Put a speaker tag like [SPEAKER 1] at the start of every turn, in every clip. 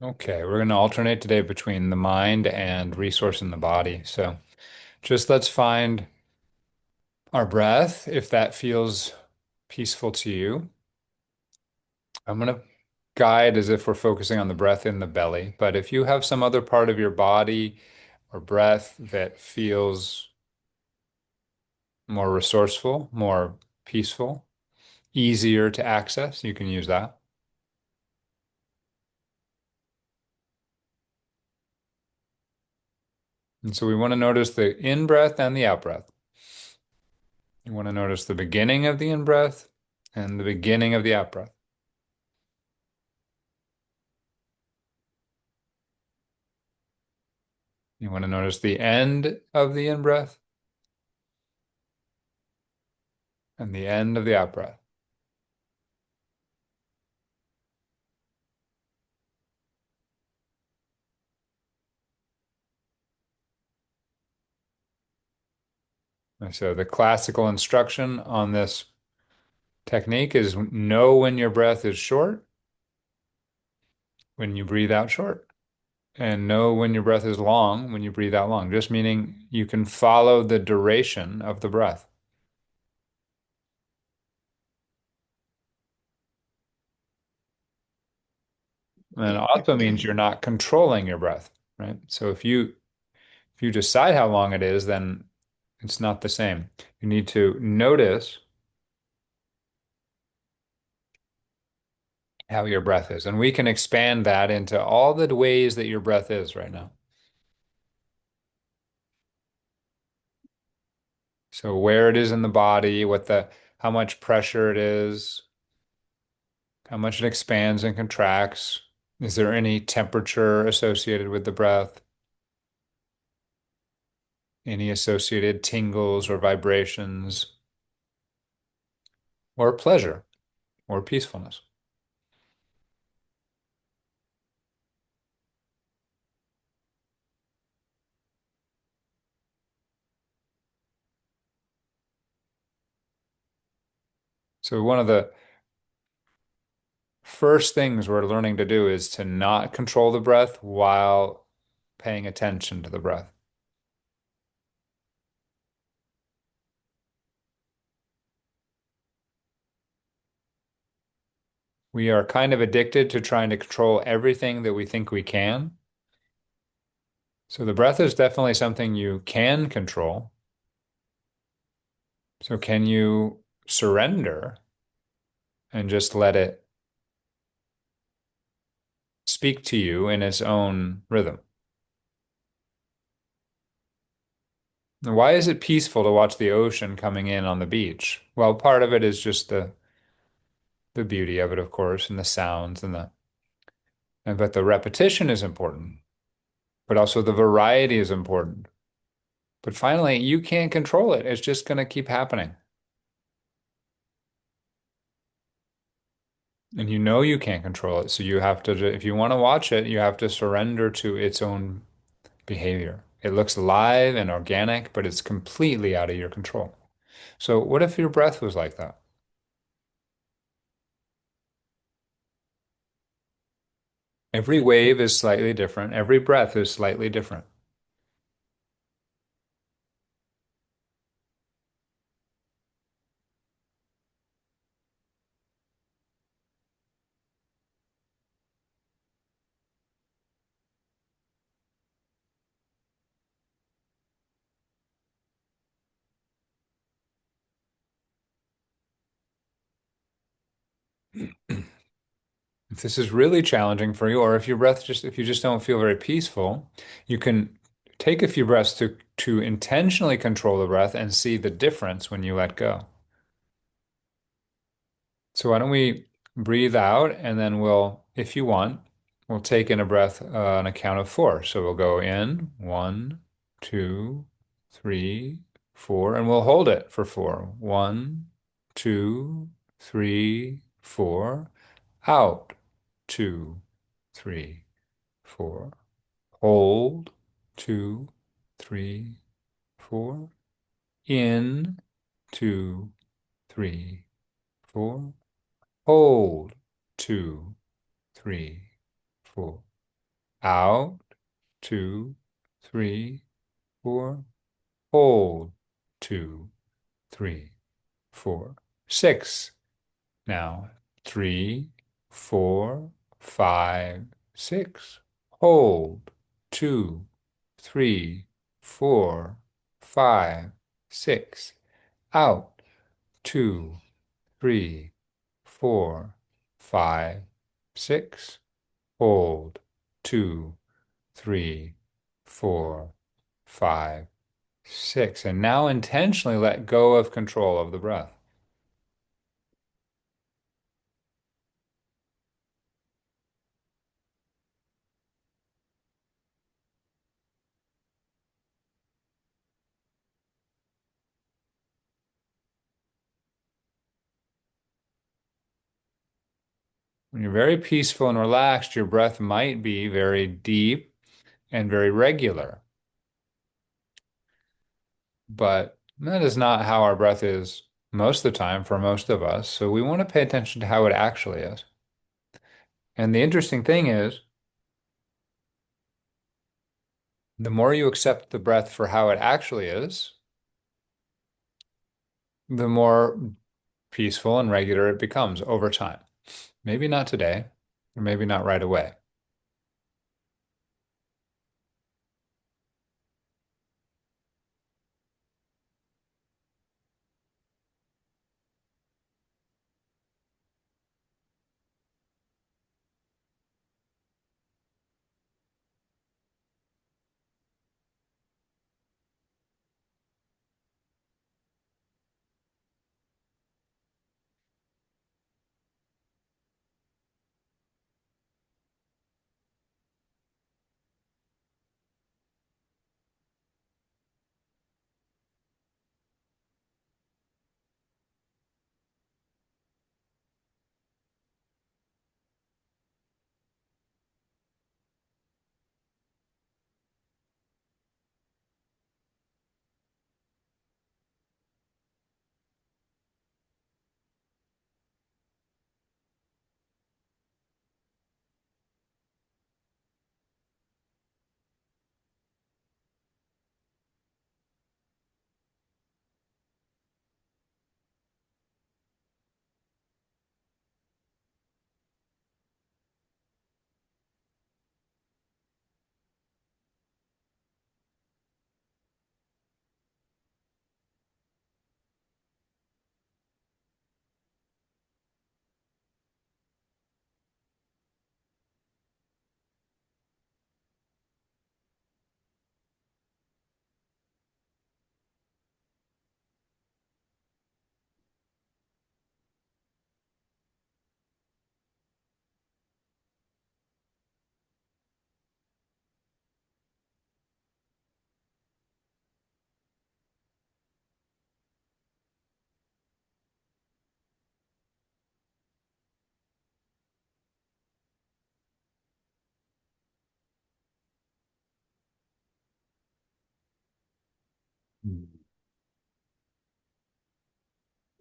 [SPEAKER 1] Okay, we're going to alternate today between the mind and resource in the body. So just let's find our breath if that feels peaceful to you. I'm going to guide as if we're focusing on the breath in the belly, but if you have some other part of your body or breath that feels more resourceful, more peaceful, easier to access, you can use that. And so we want to notice the in breath and the out breath. You want to notice the beginning of the in breath and the beginning of the out breath. You want to notice the end of the in breath and the end of the out breath. And so the classical instruction on this technique is know when your breath is short, when you breathe out short, and know when your breath is long, when you breathe out long, just meaning you can follow the duration of the breath. And it also means you're not controlling your breath, right? So if you decide how long it is, then it's not the same. You need to notice how your breath is. And we can expand that into all the ways that your breath is right now. So where it is in the body, how much pressure it is, how much it expands and contracts. Is there any temperature associated with the breath? Any associated tingles or vibrations or pleasure or peacefulness? So one of the first things we're learning to do is to not control the breath while paying attention to the breath. We are kind of addicted to trying to control everything that we think we can. So the breath is definitely something you can control. So can you surrender and just let it speak to you in its own rhythm? And why is it peaceful to watch the ocean coming in on the beach? Well, part of it is just the beauty of it, of course, and the sounds but the repetition is important, but also the variety is important. But finally, you can't control it. It's just going to keep happening. And you know you can't control it. So you have to, if you want to watch it, you have to surrender to its own behavior. It looks live and organic, but it's completely out of your control. So what if your breath was like that? Every wave is slightly different. Every breath is slightly different. If this is really challenging for you, or if you just don't feel very peaceful, you can take a few breaths to intentionally control the breath and see the difference when you let go. So why don't we breathe out and then if you want, we'll take in a breath on a count of four. So we'll go in, one, two, three, four, and we'll hold it for four. One, two, three, four. Out, two, three, four. Hold, two, three, four. In, two, three, four. Hold, two, three, four. Out, two, three, four. Hold, two, three, four, six. Now, three, four, five, six. Hold, two, three, four, five, six. Out, two, three, four, five, six. Hold, two, three, four, five, six. And now intentionally let go of control of the breath. When you're very peaceful and relaxed, your breath might be very deep and very regular. But that is not how our breath is most of the time for most of us. So we want to pay attention to how it actually is. And the interesting thing is, the more you accept the breath for how it actually is, the more peaceful and regular it becomes over time. Maybe not today, or maybe not right away.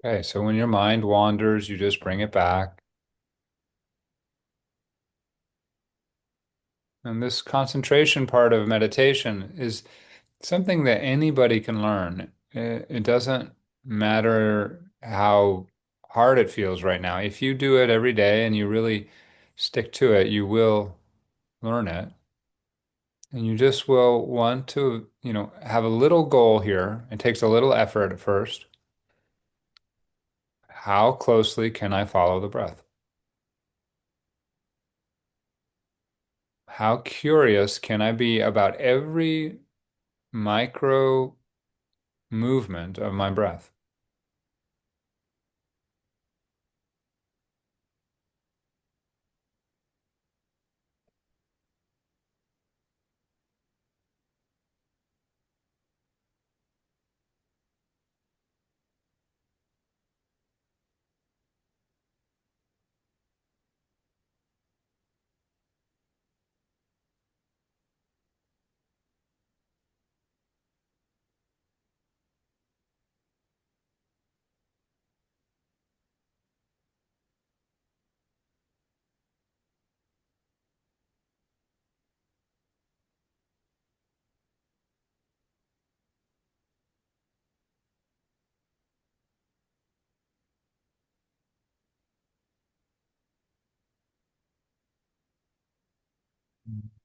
[SPEAKER 1] Okay, so when your mind wanders, you just bring it back. And this concentration part of meditation is something that anybody can learn. It doesn't matter how hard it feels right now. If you do it every day and you really stick to it, you will learn it. And you just will want to, have a little goal here. It takes a little effort at first. How closely can I follow the breath? How curious can I be about every micro movement of my breath?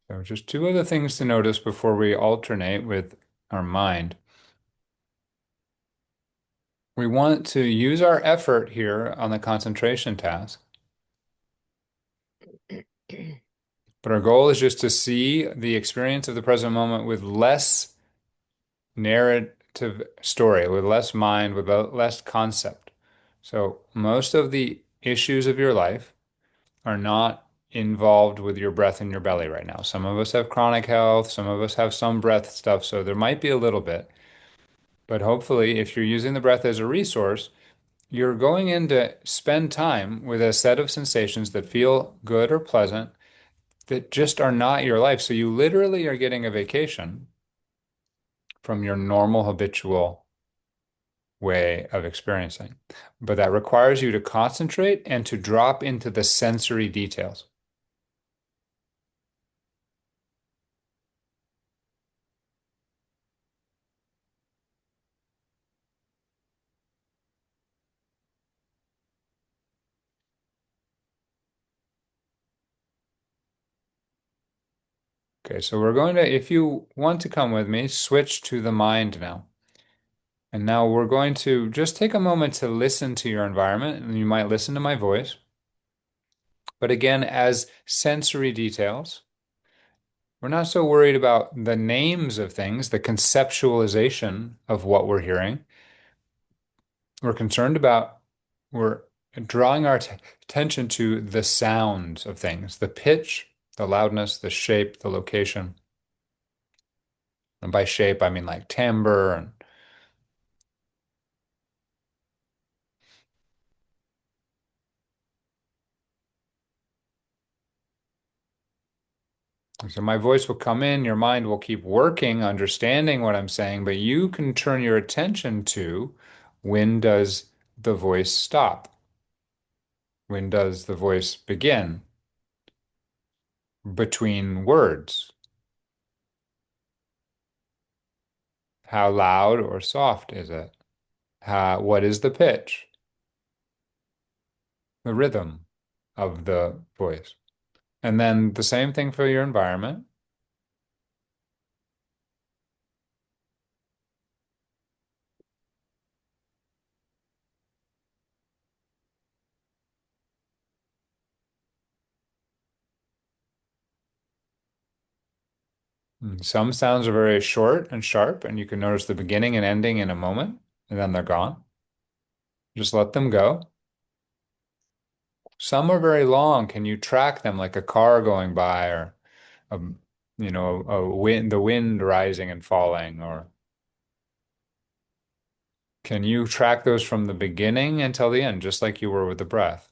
[SPEAKER 1] So just two other things to notice before we alternate with our mind. We want to use our effort here on the concentration task, but our goal is just to see the experience of the present moment with less narrative story, with less mind, with less concept. So most of the issues of your life are not involved with your breath in your belly right now. Some of us have chronic health, some of us have some breath stuff, so there might be a little bit. But hopefully, if you're using the breath as a resource, you're going in to spend time with a set of sensations that feel good or pleasant that just are not your life. So you literally are getting a vacation from your normal habitual way of experiencing. But that requires you to concentrate and to drop into the sensory details. Okay, so we're going to, if you want to come with me, switch to the mind now. And now we're going to just take a moment to listen to your environment, and you might listen to my voice. But again, as sensory details, we're not so worried about the names of things, the conceptualization of what we're hearing. We're concerned about, we're drawing our attention to the sounds of things, the pitch, the loudness, the shape, the location. And by shape, I mean like timbre and so my voice will come in, your mind will keep working, understanding what I'm saying, but you can turn your attention to when does the voice stop? When does the voice begin? Between words. How loud or soft is it? What is the pitch? The rhythm of the voice. And then the same thing for your environment. Some sounds are very short and sharp, and you can notice the beginning and ending in a moment, and then they're gone. Just let them go. Some are very long. Can you track them like a car going by or a, the wind rising and falling, or can you track those from the beginning until the end, just like you were with the breath?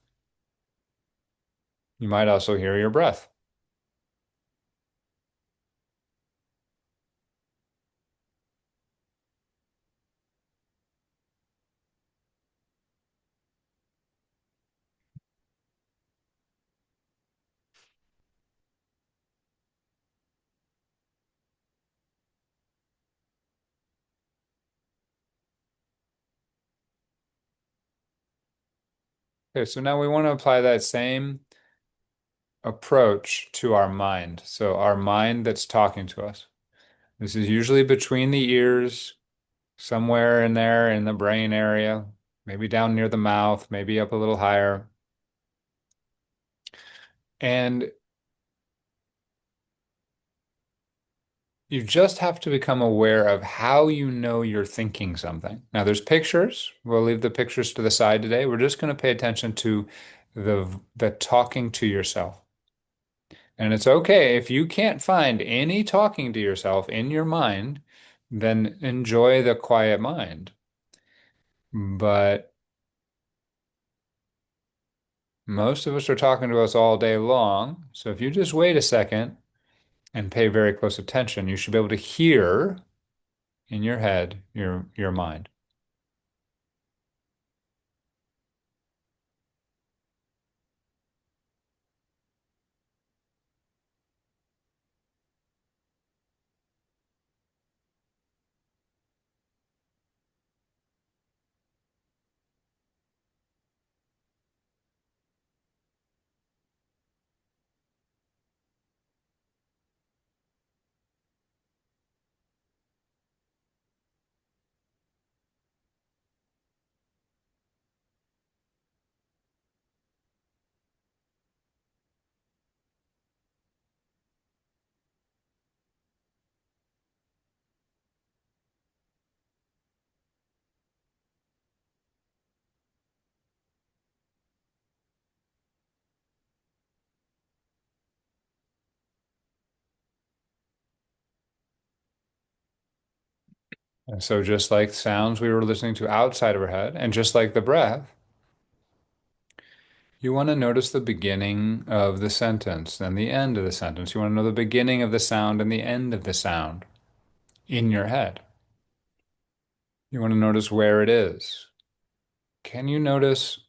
[SPEAKER 1] You might also hear your breath. Okay, so now we want to apply that same approach to our mind. So our mind that's talking to us. This is usually between the ears, somewhere in there in the brain area, maybe down near the mouth, maybe up a little higher. And you just have to become aware of how you know you're thinking something. Now, there's pictures. We'll leave the pictures to the side today. We're just going to pay attention to the talking to yourself. And it's okay if you can't find any talking to yourself in your mind, then enjoy the quiet mind. But most of us are talking to us all day long. So if you just wait a second and pay very close attention, you should be able to hear in your head your mind. And so just like sounds we were listening to outside of our head, and just like the breath, you want to notice the beginning of the sentence and the end of the sentence. You want to know the beginning of the sound and the end of the sound in your head. You want to notice where it is. Can you notice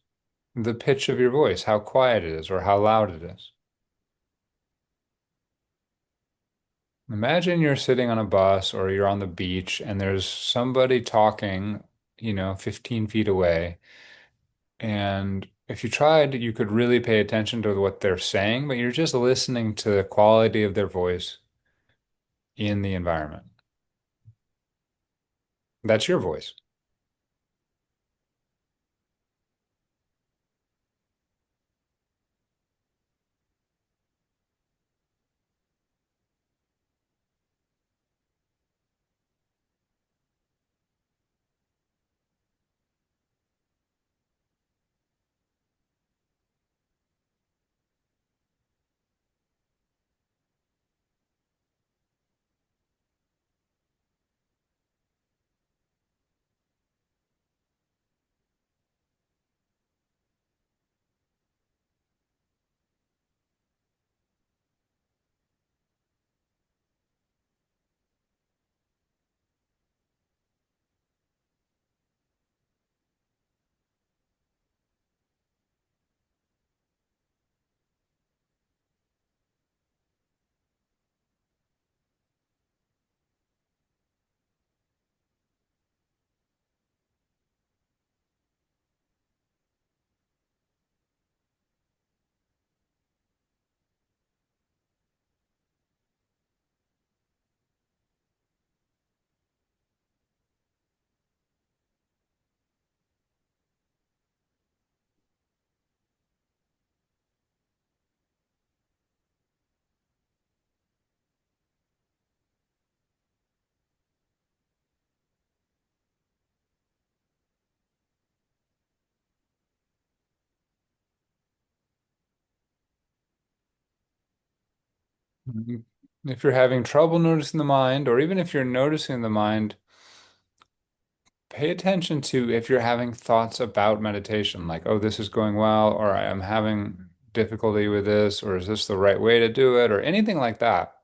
[SPEAKER 1] the pitch of your voice, how quiet it is or how loud it is? Imagine you're sitting on a bus or you're on the beach and there's somebody talking, 15 feet away. And if you tried, you could really pay attention to what they're saying, but you're just listening to the quality of their voice in the environment. That's your voice. Mhm. If you're having trouble noticing the mind, or even if you're noticing the mind, pay attention to if you're having thoughts about meditation, like, oh, this is going well, or I am having difficulty with this, or is this the right way to do it, or anything like that.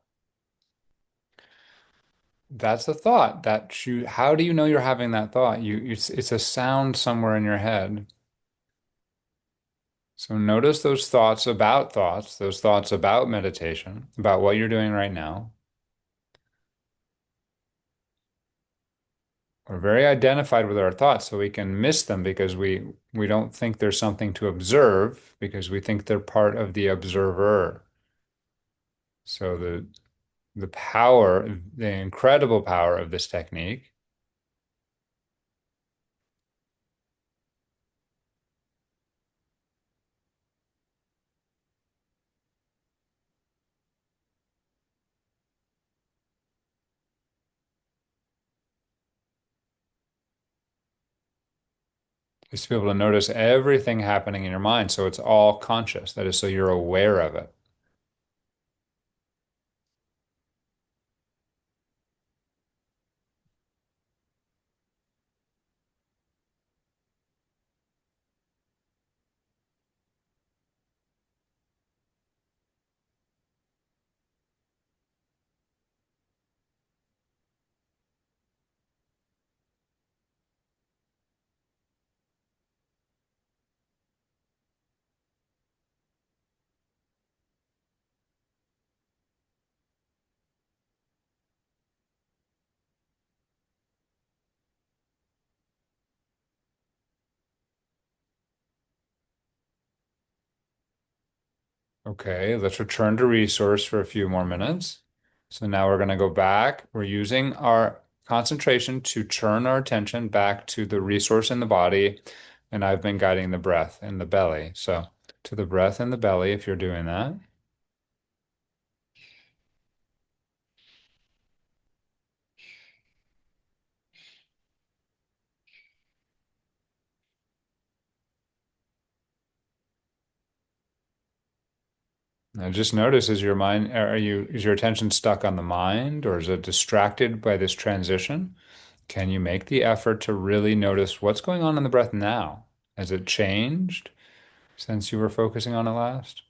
[SPEAKER 1] That's a thought that how do you know you're having that thought? It's a sound somewhere in your head. So notice those thoughts about meditation, about what you're doing right now. We're very identified with our thoughts, so we can miss them because we don't think there's something to observe because we think they're part of the observer. So the power, the incredible power of this technique is to be able to notice everything happening in your mind, so it's all conscious. That is, so you're aware of it. Okay, let's return to resource for a few more minutes. So now we're going to go back. We're using our concentration to turn our attention back to the resource in the body. And I've been guiding the breath in the belly. So to the breath in the belly, if you're doing that. Now just notice, is your mind, is your attention stuck on the mind or is it distracted by this transition? Can you make the effort to really notice what's going on in the breath now? Has it changed since you were focusing on it last?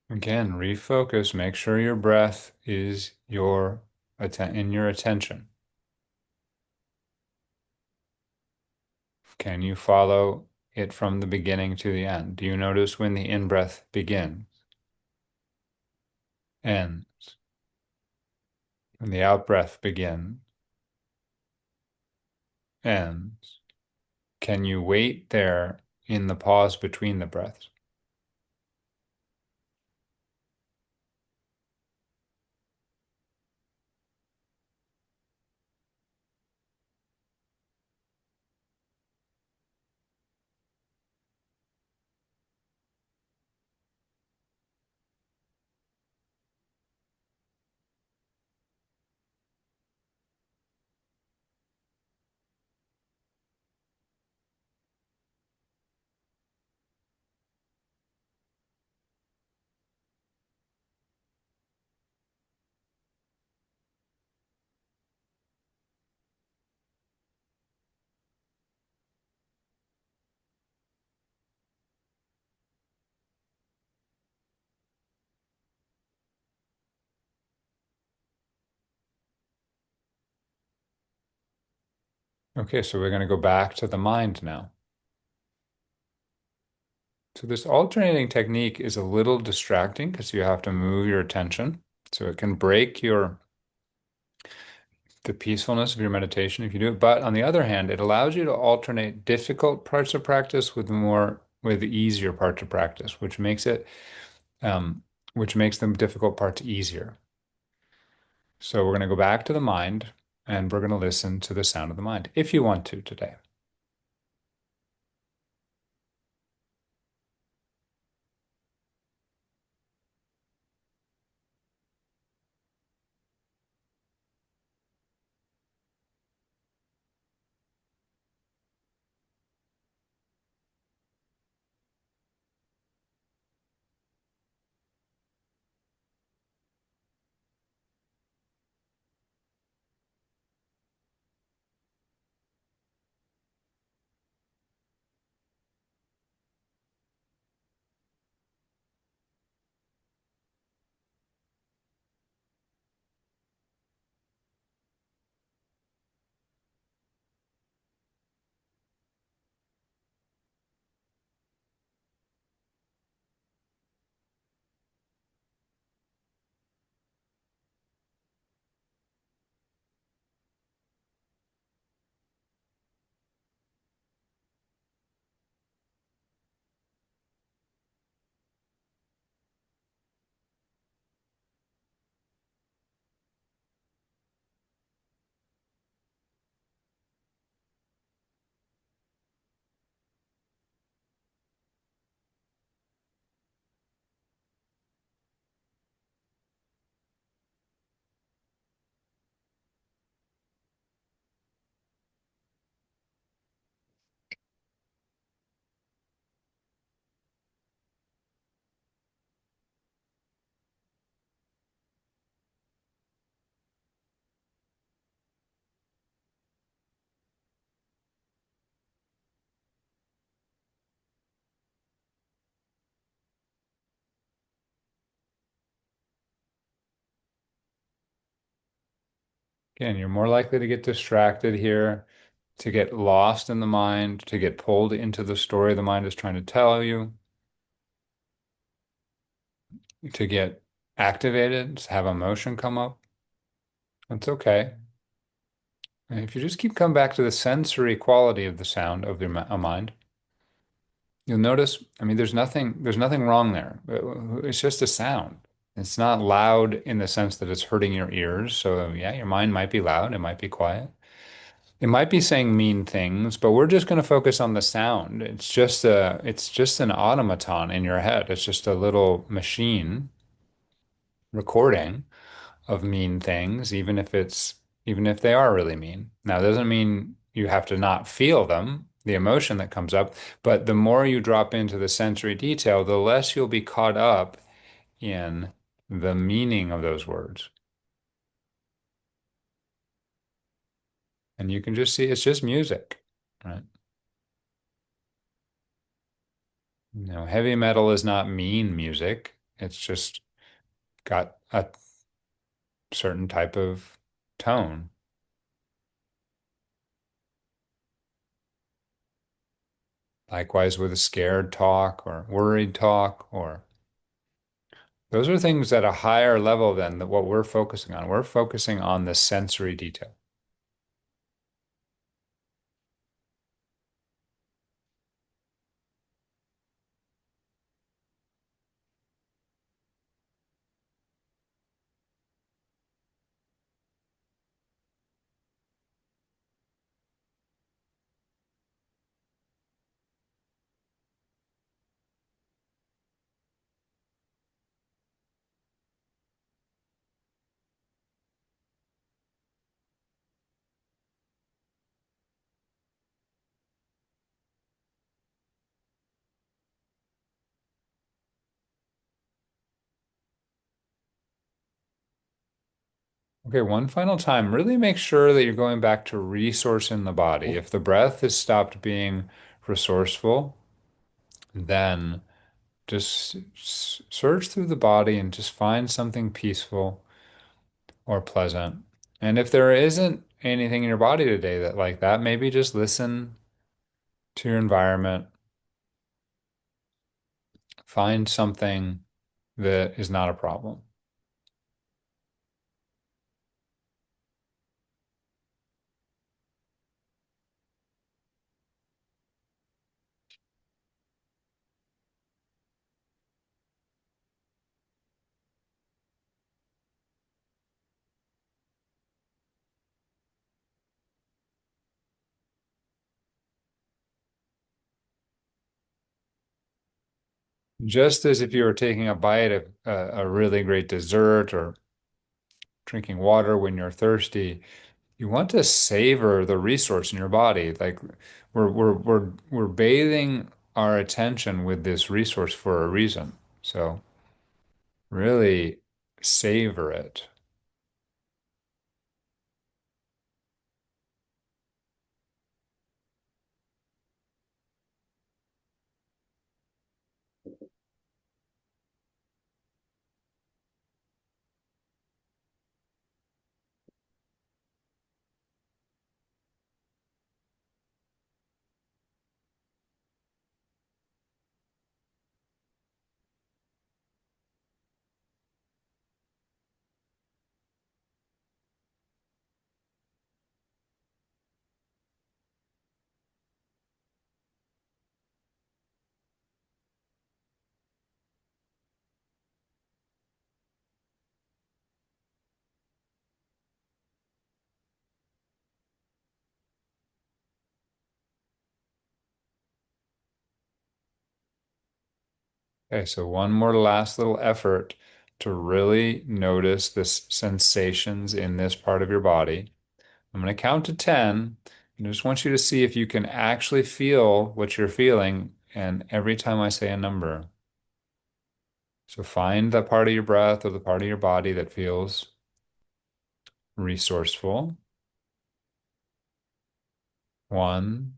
[SPEAKER 1] Again, refocus. Make sure your breath is in your attention. Can you follow it from the beginning to the end? Do you notice when the in-breath begins, ends, when the out-breath begins, ends? Can you wait there in the pause between the breaths? Okay, so we're going to go back to the mind now. So this alternating technique is a little distracting because you have to move your attention. So it can break the peacefulness of your meditation if you do it. But on the other hand, it allows you to alternate difficult parts of practice with the easier parts of practice, um, which makes the difficult parts easier. So we're going to go back to the mind and we're going to listen to the sound of the mind if you want to today. Again, you're more likely to get distracted here, to get lost in the mind, to get pulled into the story the mind is trying to tell you, to get activated, to have emotion come up. That's okay. And if you just keep coming back to the sensory quality of the sound of your mind, you'll notice, I mean, there's nothing wrong there. It's just a sound. It's not loud in the sense that it's hurting your ears. So yeah, your mind might be loud, it might be quiet. It might be saying mean things, but we're just going to focus on the sound. It's just an automaton in your head. It's just a little machine recording of mean things, even if they are really mean. Now, it doesn't mean you have to not feel them, the emotion that comes up, but the more you drop into the sensory detail, the less you'll be caught up in the meaning of those words. And you can just see it's just music, right? Heavy metal is not mean music. It's just got a certain type of tone. Likewise with a scared talk or worried talk, or those are things at a higher level than what we're focusing on. We're focusing on the sensory detail. Okay, one final time, really make sure that you're going back to resource in the body. If the breath has stopped being resourceful, then just search through the body and just find something peaceful or pleasant. And if there isn't anything in your body today that like that, maybe just listen to your environment, find something that is not a problem. Just as if you were taking a bite of a really great dessert or drinking water when you're thirsty, you want to savor the resource in your body. Like we're bathing our attention with this resource for a reason. So really savor it. Okay, so one more last little effort to really notice the sensations in this part of your body. I'm going to count to 10, and I just want you to see if you can actually feel what you're feeling. And every time I say a number, so find that part of your breath or the part of your body that feels resourceful. 1,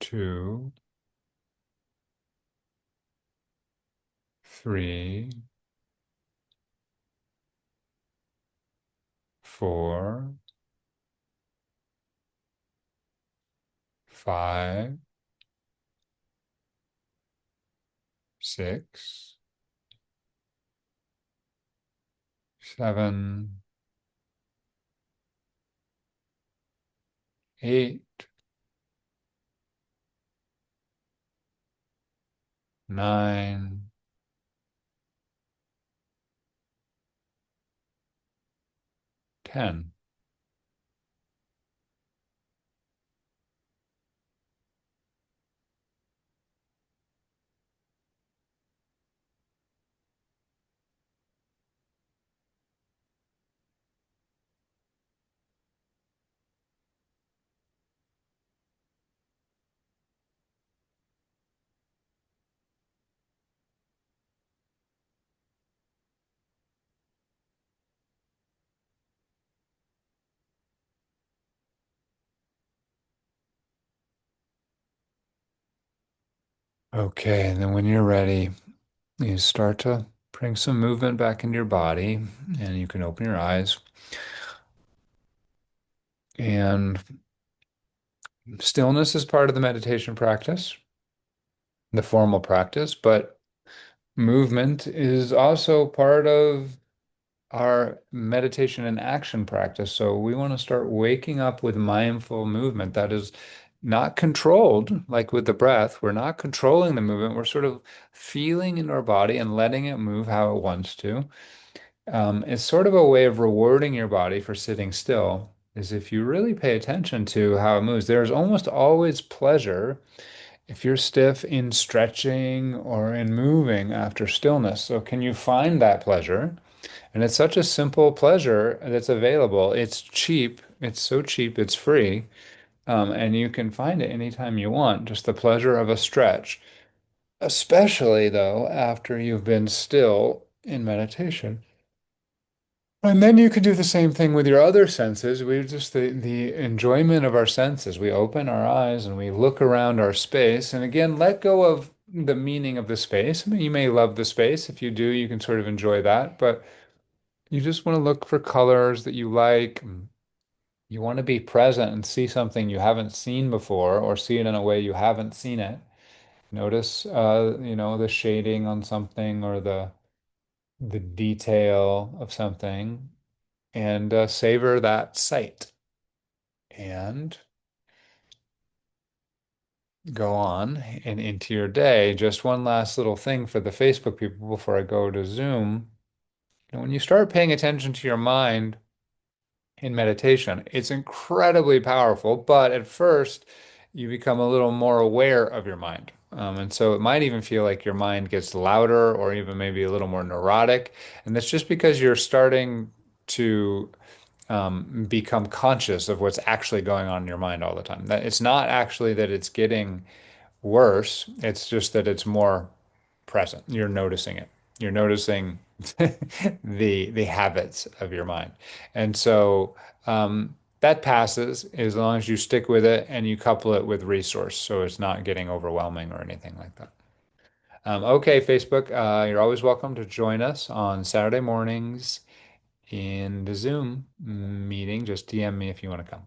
[SPEAKER 1] 2, 3, 4, 5, 6, 7, 8, 9, 10. Okay, and then when you're ready, you start to bring some movement back into your body, and you can open your eyes. And stillness is part of the meditation practice, the formal practice, but movement is also part of our meditation and action practice. So we want to start waking up with mindful movement that is not controlled, like with the breath. We're not controlling the movement. We're sort of feeling in our body and letting it move how it wants to. It's sort of a way of rewarding your body for sitting still, is if you really pay attention to how it moves. There's almost always pleasure if you're stiff in stretching or in moving after stillness. So can you find that pleasure? And it's such a simple pleasure that's available. It's cheap. It's so cheap, it's free. And you can find it anytime you want, just the pleasure of a stretch, especially though after you've been still in meditation. And then you can do the same thing with your other senses. We just the enjoyment of our senses. We open our eyes and we look around our space. And again, let go of the meaning of the space. I mean, you may love the space. If you do, you can sort of enjoy that. But you just want to look for colors that you like. You want to be present and see something you haven't seen before or see it in a way you haven't seen it. Notice, the shading on something or the detail of something and savor that sight and go on and into your day. Just one last little thing for the Facebook people before I go to Zoom. When you start paying attention to your mind in meditation, it's incredibly powerful, but at first you become a little more aware of your mind. And so it might even feel like your mind gets louder or even maybe a little more neurotic. And that's just because you're starting to become conscious of what's actually going on in your mind all the time. That it's not actually that it's getting worse, it's just that it's more present. You're noticing it. You're noticing the habits of your mind. And so that passes as long as you stick with it and you couple it with resource so it's not getting overwhelming or anything like that. Okay, Facebook, you're always welcome to join us on Saturday mornings in the Zoom meeting. Just DM me if you want to come.